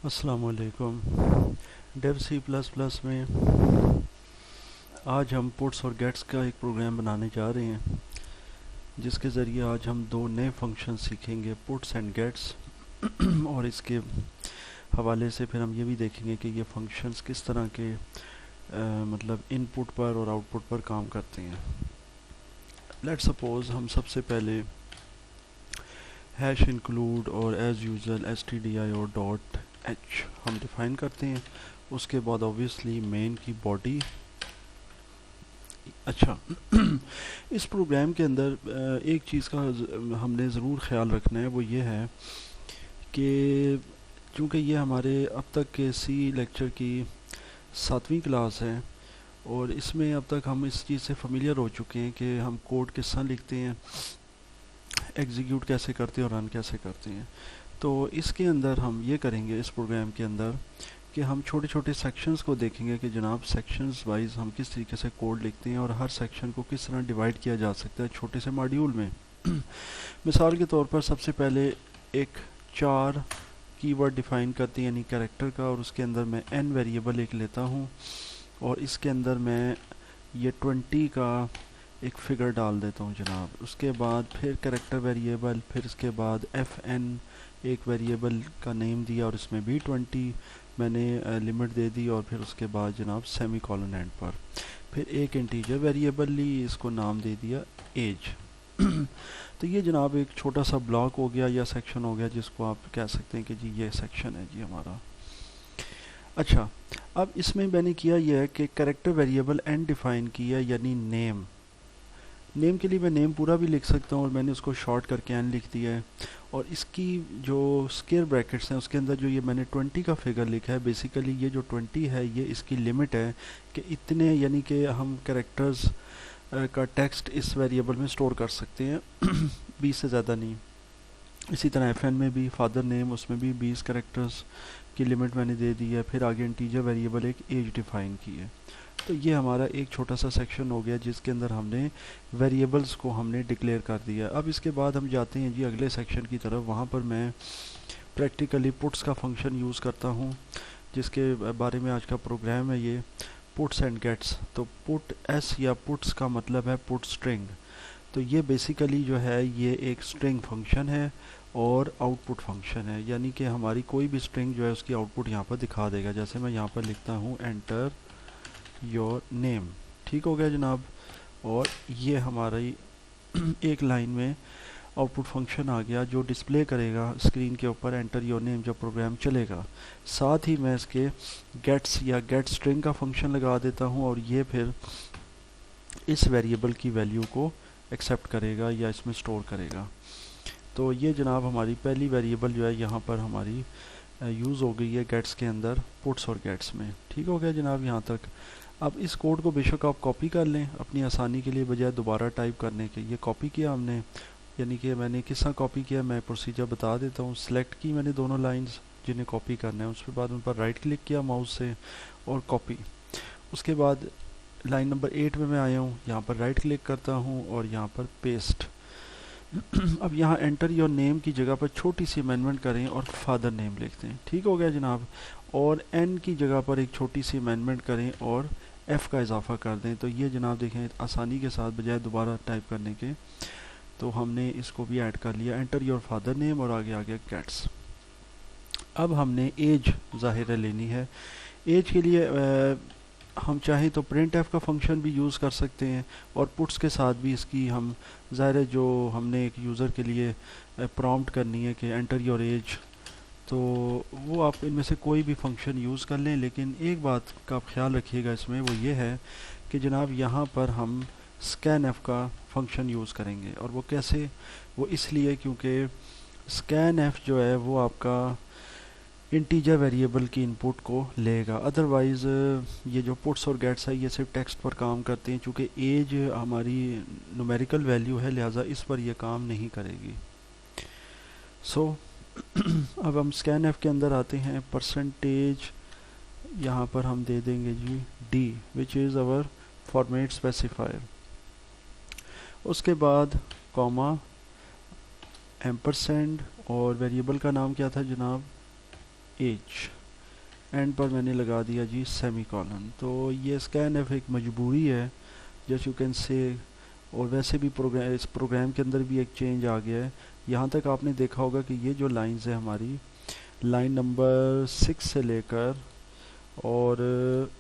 अस्सलामुअलैकुम। Dev C plus plus में आज हम पुट्स और गेट्स का एक प्रोग्राम बनाने जा रहे हैं, जिसके ज़रिए आज हम दो नए फंक्शन सीखेंगे, पुट्स एंड गेट्स। और इसके हवाले से फिर हम ये भी देखेंगे कि ये फंक्शंस किस तरह के मतलब इनपुट पर और आउटपुट पर काम करते हैं। लेट्स सपोज हम सबसे पहले हैश इंक्लूड और as usual S T D I और डॉट एच हम डिफ़ाइन करते हैं। उसके बाद ऑब्वियसली मेन की बॉडी। अच्छा, इस प्रोग्राम के अंदर एक चीज़ का हमने ज़रूर ख्याल रखना है, वो ये है कि चूँकि ये हमारे अब तक के सी लेक्चर की 7वीं क्लास है और इसमें अब तक हम इस चीज़ से फेमिलियर हो चुके हैं कि हम कोड किस तरह लिखते हैं, एग्जीक्यूट कैसे करते हैं और रन कैसे करते हैं। तो इसके अंदर हम ये करेंगे इस प्रोग्राम के अंदर कि हम छोटे छोटे सेक्शंस को देखेंगे कि जनाब सेक्शंस वाइज हम किस तरीके से कोड लिखते हैं और हर सेक्शन को किस तरह डिवाइड किया जा सकता है छोटे से मॉड्यूल में। मिसाल के तौर पर सबसे पहले एक 4 कीवर्ड डिफाइन करते हैं यानी कैरेक्टर का, और उसके अंदर मैं n वेरिएबल एक लेता हूँ और इसके अंदर मैं ये 20 का एक फिगर डाल देता हूँ जनाब। उसके बाद फिर कैरेक्टर वेरिएबल, फिर इसके बाद fn एक वेरिएबल का नेम दिया और इसमें भी 20 मैंने लिमिट दे दी, और फिर उसके बाद जनाब सेमी कॉलन एंड पर फिर एक इंटीजर वेरिएबल ली, इसको नाम दे दिया एज। तो ये जनाब एक छोटा सा ब्लॉक हो गया या सेक्शन हो गया, जिसको आप कह सकते हैं कि जी ये सेक्शन है जी हमारा। अच्छा, अब इसमें मैंने किया यह है कि कैरेक्टर वेरिएबल एन डिफाइन किया यानी नेम। नेम के लिए मैं नेम पूरा भी लिख सकता हूँ और मैंने उसको शॉर्ट करके एन लिख दिया है। और इसकी जो स्क्वायर ब्रैकेट्स हैं उसके अंदर जो ये मैंने 20 का फिगर लिखा है, बेसिकली ये जो 20 है ये इसकी लिमिट है कि इतने यानी कि हम कैरेक्टर्स का टेक्स्ट इस वेरिएबल में स्टोर कर सकते हैं 20 से ज़्यादा नहीं। इसी तरह एफ एन में भी फादर नेम, उसमें भी 20 कैरेक्टर्स की लिमिट मैंने दे दी है। फिर आगे इंटीजर वेरिएबल एक एज डिफाइन की है। तो ये हमारा एक छोटा सा सेक्शन हो गया जिसके अंदर हमने वेरिएबल्स को हमने डिक्लेयर कर दिया। अब इसके बाद हम जाते हैं जी अगले सेक्शन की तरफ। वहाँ पर मैं प्रैक्टिकली पुट्स का फंक्शन यूज़ करता हूँ, जिसके बारे में आज का प्रोग्राम है ये पुट्स एंड गेट्स। तो पुट एस या पुट्स का मतलब है पुट स्ट्रिंग। तो ये बेसिकली जो है ये एक स्ट्रिंग फंक्शन है और आउटपुट फंक्शन है, यानी कि हमारी कोई भी स्ट्रिंग जो है उसकी आउटपुट यहाँ पर दिखा देगा। जैसे मैं यहाँ पर लिखता हूँ एंटर योर नेम, ठीक हो गया जनाब। और ये हमारी एक लाइन में आउटपुट फंक्शन आ गया जो डिस्प्ले करेगा स्क्रीन के ऊपर एंटर योर नेम जब प्रोग्राम चलेगा। साथ ही मैं इसके गेट्स या गेट स्ट्रिंग का फंक्शन लगा देता हूँ और ये फिर इस वेरिएबल की वैल्यू को एक्सेप्ट करेगा या इसमें स्टोर करेगा। तो ये जनाब हमारी पहली वेरिएबल जो है यहाँ पर हमारी यूज़ हो गई है गेट्स के अंदर, पुट्स और गेट्स में। ठीक हो गया जनाब यहाँ तक। अब इस कोड को बेशक आप कॉपी कर लें अपनी आसानी के लिए, बजाय दोबारा टाइप करने के। ये कॉपी किया हमने, यानी कि मैंने किस तरह कॉपी किया मैं प्रोसीजर बता देता हूँ। सेलेक्ट की मैंने दोनों लाइंस जिन्हें कॉपी करना है, उसके बाद उन पर राइट क्लिक किया माउस से और कॉपी। उसके बाद लाइन नंबर 8 में मैं आया हूँ, यहाँ पर राइट क्लिक करता हूँ और यहाँ पर पेस्ट। अब यहाँ एंटर योर नेम की जगह पर छोटी सी अमेंडमेंट करें और फादर नेम लिखते हैं। ठीक हो गया जनाब। और एन की जगह पर एक छोटी सी अमेंडमेंट करें और एफ़ का इजाफा कर दें। तो ये जनाब देखें आसानी के साथ बजाय दोबारा टाइप करने के, तो हमने इसको भी ऐड कर लिया, एंटर योर फादर नेम और आगे आ गया गेट्स। अब हमने एज ज़ाहिर लेनी है। एज के लिए हम चाहें तो प्रिंट एफ का फंक्शन भी यूज़ कर सकते हैं और पुट्स के साथ भी इसकी हम ज़ाहिर जो हमने एक यूज़र के लिए प्रॉम्प्ट करनी है कि एंटर योर एज, तो वो आप इनमें से कोई भी फंक्शन यूज़ कर लें। लेकिन एक बात का आप ख्याल रखिएगा इसमें, वो ये है कि जनाब यहाँ पर हम स्कैन एफ का फंक्शन यूज़ करेंगे। और वो कैसे? वो इसलिए क्योंकि स्कैन एफ जो है वो आपका इंटीजर वेरिएबल की इनपुट को लेगा। अदरवाइज़ ये जो पुट्स और गेट्स है ये सिर्फ टेक्स्ट पर काम करते हैं। चूँकि एज हमारी न्यूमेरिकल वैल्यू है, लिहाजा इस पर ये काम नहीं करेगी। सो अब हम स्कैन एफ के अंदर आते हैं। परसेंटेज यहाँ पर हम दे देंगे G D, which is our format specifier. उसके बाद कॉमा, एम्परसेंड, और वेरिएबल का नाम क्या था जनाब? एज, एंड पर मैंने लगा दिया जी सेमी कॉलन। तो ये स्कैन एफ एक मजबूरी है जस्ट यू कैन से। और वैसे भी इस प्रोग्राम के अंदर भी एक चेंज आ गया है। यहाँ तक आपने देखा होगा कि ये जो लाइंस है हमारी, लाइन नंबर 6 से लेकर, और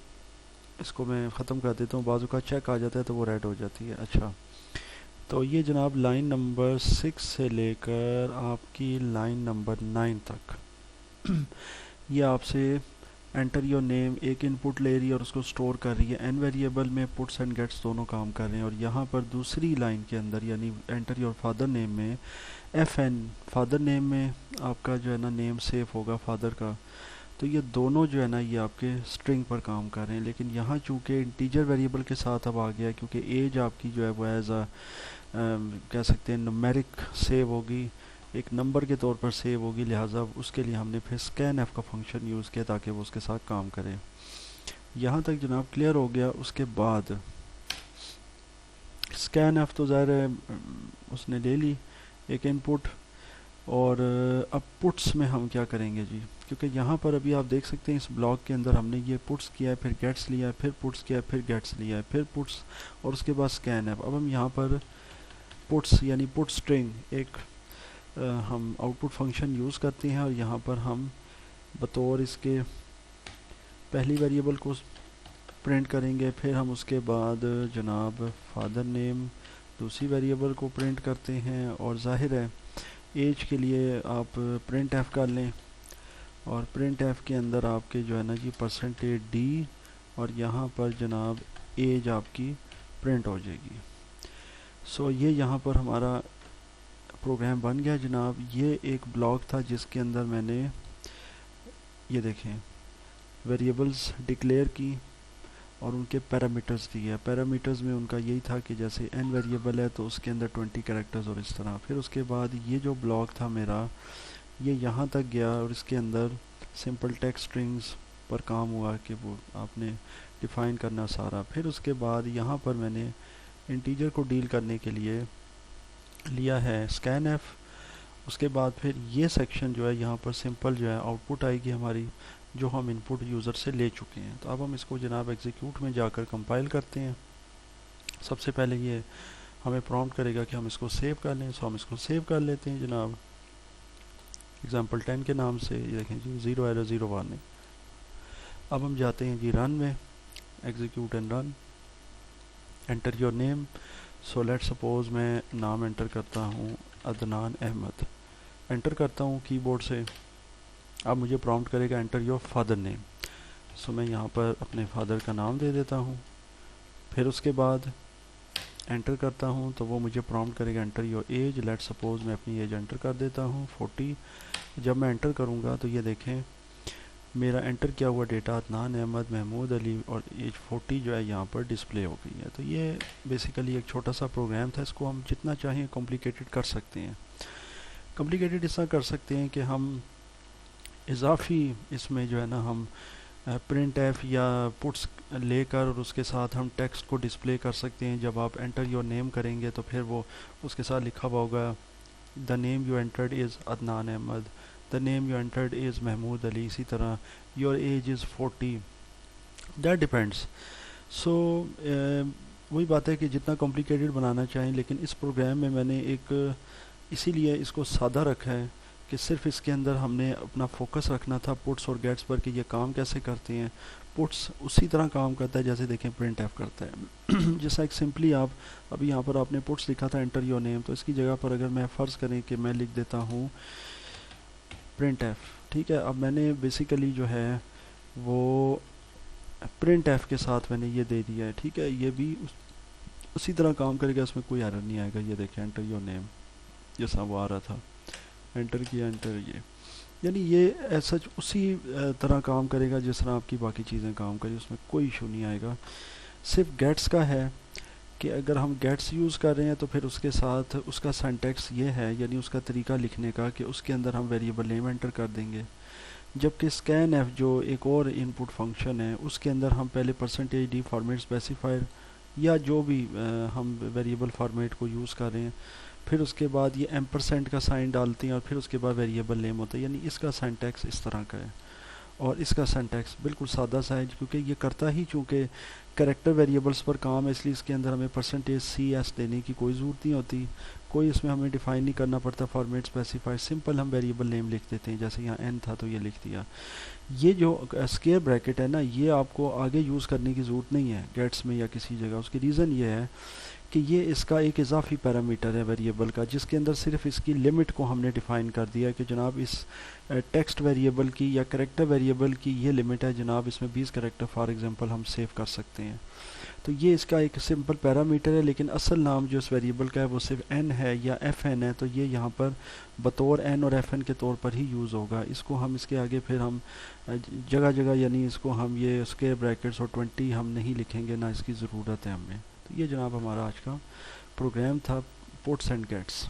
इसको मैं ख़त्म कर देता हूँ, बाजू का चेक आ जाता है तो वो रेड हो जाती है। अच्छा, तो ये जनाब लाइन नंबर 6 से लेकर आपकी लाइन नंबर 9 तक ये आपसे एंटर योर नेम एक इनपुट ले रही है और उसको स्टोर कर रही है। एन वेरिएबल में पुट्स एंड गेट्स दोनों काम कर रहे हैं। और यहाँ पर दूसरी लाइन के अंदर यानी एंटर योर फादर नेम में एफ एन, फादर नेम में आपका जो है ना नेम सेव होगा फादर का। तो ये दोनों जो है ना ये आपके स्ट्रिंग पर काम कर रहे हैं। लेकिन यहाँ चूँकि इंटीजर वेरिएबल के साथ अब आ गया है, क्योंकि एज आपकी जो है वो एज अ कह सकते हैं न्यूमेरिक सेव होगी, एक नंबर के तौर पर सेव होगी, लिहाजा उसके लिए हमने फिर स्कैन एफ का फंक्शन यूज़ किया ताकि वो उसके साथ काम करे। यहाँ तक जनाब क्लियर हो गया। उसके बाद स्कैन एफ तो ज़ाहिर है उसने ले ली एक इनपुट। और अब पुट्स में हम क्या करेंगे जी, क्योंकि यहाँ पर अभी आप देख सकते हैं इस ब्लॉक के अंदर हमने ये पुट्स किया है, फिर गेट्स लिया है, फिर पुट्स किया है, फिर गेट्स लिया है, फिर पुट्स, और उसके बाद स्कैन एफ। अब हम यहाँ पर पुट्स यानी पुट स्ट्रिंग एक हम आउटपुट फंक्शन यूज़ करते हैं और यहाँ पर हम बतौर इसके पहली वेरिएबल को प्रिंट करेंगे। फिर हम उसके बाद जनाब फादर नेम दूसरी वेरिएबल को प्रिंट करते हैं। और जाहिर है एज के लिए आप प्रिंट एफ कर लें, और प्रिंट एफ के अंदर आपके जो है ना जी परसेंटेज डी, और यहाँ पर जनाब एज आपकी प्रिंट हो जाएगी। सो ये यहाँ पर हमारा प्रोग्राम बन गया जनाब। ये एक ब्लॉक था जिसके अंदर मैंने ये देखें वेरिएबल्स डिक्लेयर की और उनके पैरामीटर्स दिए। पैरामीटर्स में उनका यही था कि जैसे एन वेरिएबल है तो उसके अंदर 20 कैरेक्टर्स और इस तरह। फिर उसके बाद ये जो ब्लॉक था मेरा ये यहाँ तक गया और इसके अंदर सिंपल टेक्स्ट स्ट्रिंग्स पर काम हुआ कि वो आपने डिफ़ाइन करना सारा। फिर उसके बाद यहाँ पर मैंने इंटीजर को डील करने के लिए लिया है स्कैन एफ। उसके बाद फिर ये सेक्शन जो है यहाँ पर सिंपल जो है आउटपुट आएगी हमारी, जो हम इनपुट यूज़र से ले चुके हैं। तो अब हम इसको जनाब एग्जीक्यूट में जाकर कंपाइल करते हैं। सबसे पहले ये हमें प्रॉम्प्ट करेगा कि हम इसको सेव कर लें, सो हम इसको सेव कर लेते हैं जनाब एग्जाम्पल 10 के नाम से। ये देखें जी 0 एरर 0 वार्निंग। अब हम जाते हैं जी रन में, execute and run, enter your name. So let suppose मैं नाम एंटर करता हूँ अदनान अहमद, एंटर करता हूँ कीबोर्ड से। अब मुझे प्रॉम्प्ट करेगा एंटर योर फादर नेम। सो मैं यहाँ पर अपने फादर का नाम दे देता हूँ। फिर उसके बाद एंटर करता हूँ तो वो मुझे प्रॉम्प्ट करेगा enter your age. Let suppose मैं अपनी एज एंटर कर देता हूँ 40। जब मैं एंटर करूँगा तो ये देखें मेरा एंटर किया हुआ डेटा अदनान अहमद महमूद अली और एज 40 जो है यहाँ पर डिस्प्ले हो गई है। तो ये बेसिकली एक छोटा सा प्रोग्राम था, इसको हम जितना चाहें कॉम्प्लिकेटेड कर सकते हैं। कॉम्प्लिकेटेड इस तरह कर सकते हैं कि हम इजाफी इसमें जो है ना हम प्रिंट एफ या पुट्स लेकर और उसके साथ हम टेक्स्ट को डिस्प्ले कर सकते हैं। जब आप एंटर योर नेम करेंगे तो फिर वो उसके साथ लिखा हुआ होगा the name you entered is Adnan Ahmed, the name you entered is Mahmood Ali, इसी तरह your age is 40, that depends. So वही बात है कि जितना कॉम्प्लिकेटेड बनाना चाहें, लेकिन इस प्रोग्राम में मैंने एक इसीलिए इसको सादा रखा है कि सिर्फ इसके अंदर हमने अपना फोकस रखना था पुट्स और गेट्स पर कि ये काम कैसे करते हैं। पुट्स उसी तरह काम करता है जैसे देखें प्रिंट एफ करता है। जैसा एक सिंपली आप अभी यहाँ पर आपने पुट्स लिखा था एंटर योर नेम, तो इसकी जगह पर अगर मैं फ़र्ज़ करें कि मैं लिख देता हूँ प्रिंट एफ, ठीक है। अब मैंने बेसिकली जो है वो प्रिंट एफ के साथ मैंने ये दे दिया है, ठीक है। ये भी उसी तरह काम करेगा, इसमें कोई एरर नहीं आएगा। ये देखें एंटर योर नेम जैसा वो आ रहा था, एंटर किया एंटर, ये यानी ये ऐसा उसी तरह काम करेगा जिस तरह आपकी बाकी चीज़ें काम करें, उसमें कोई इशू नहीं आएगा। सिर्फ गेट्स का है कि अगर हम गेट्स यूज़ कर रहे हैं तो फिर उसके साथ उसका सिंटैक्स ये है, यानी उसका तरीका लिखने का कि उसके अंदर हम वेरिएबल नेम एंटर कर देंगे। जबकि स्कैन एफ जो एक और इनपुट फंक्शन है उसके अंदर हम पहले परसेंटेज डी फॉर्मेट स्पेसिफायर या जो भी हम वेरिएबल फॉर्मेट को यूज़ कर रहे हैं, फिर उसके बाद ये एम्परसेंट का साइन डालते हैं और फिर उसके बाद वेरिएबल नेम होता है। यानी इसका सिंटैक्स इस तरह का है। और इसका सिंटैक्स बिल्कुल सादा सा है, क्योंकि ये करता ही चूँकि कैरेक्टर वेरिएबल्स पर काम है, इसलिए इसके अंदर हमें परसेंटेज सी एस देने की कोई ज़रूरत नहीं होती। कोई इसमें हमें डिफ़ाइन नहीं करना पड़ता फॉर्मेट स्पेसिफाइड, सिंपल हम वेरिएबल नेम लिख देते हैं, जैसे यहाँ एन था तो ये लिख दिया। ये जो स्क्वायर ब्रैकेट है ना, ये आपको आगे यूज़ करने की ज़रूरत नहीं है गेट्स में या किसी जगह। उसकी रीज़न ये है कि ये इसका एक इजाफी पैरामीटर है वेरिएबल का, जिसके अंदर सिर्फ इसकी लिमिट को हमने डिफ़ाइन कर दिया कि जनाब इस टेक्स्ट वेरिएबल की या करेक्टर वेरिएबल की ये लिमिट है जनाब, इसमें 20 करेक्टर फॉर एग्जांपल हम सेव कर सकते हैं। तो ये इसका एक सिंपल पैरामीटर है, लेकिन असल नाम जो इस वेरिएबल का है वो सिर्फ n है या fn है, तो ये यहाँ पर बतौर n और fn के तौर पर ही यूज़ होगा। इसको हम इसके आगे फिर हम जगह जगह यानी इसको हम ये स्क्वायर ब्रैकेट्स और 20 हम नहीं लिखेंगे, ना इसकी ज़रूरत है हमें। तो ये जनाब हमारा आज का प्रोग्राम था, पुट्स एंड गेट्स।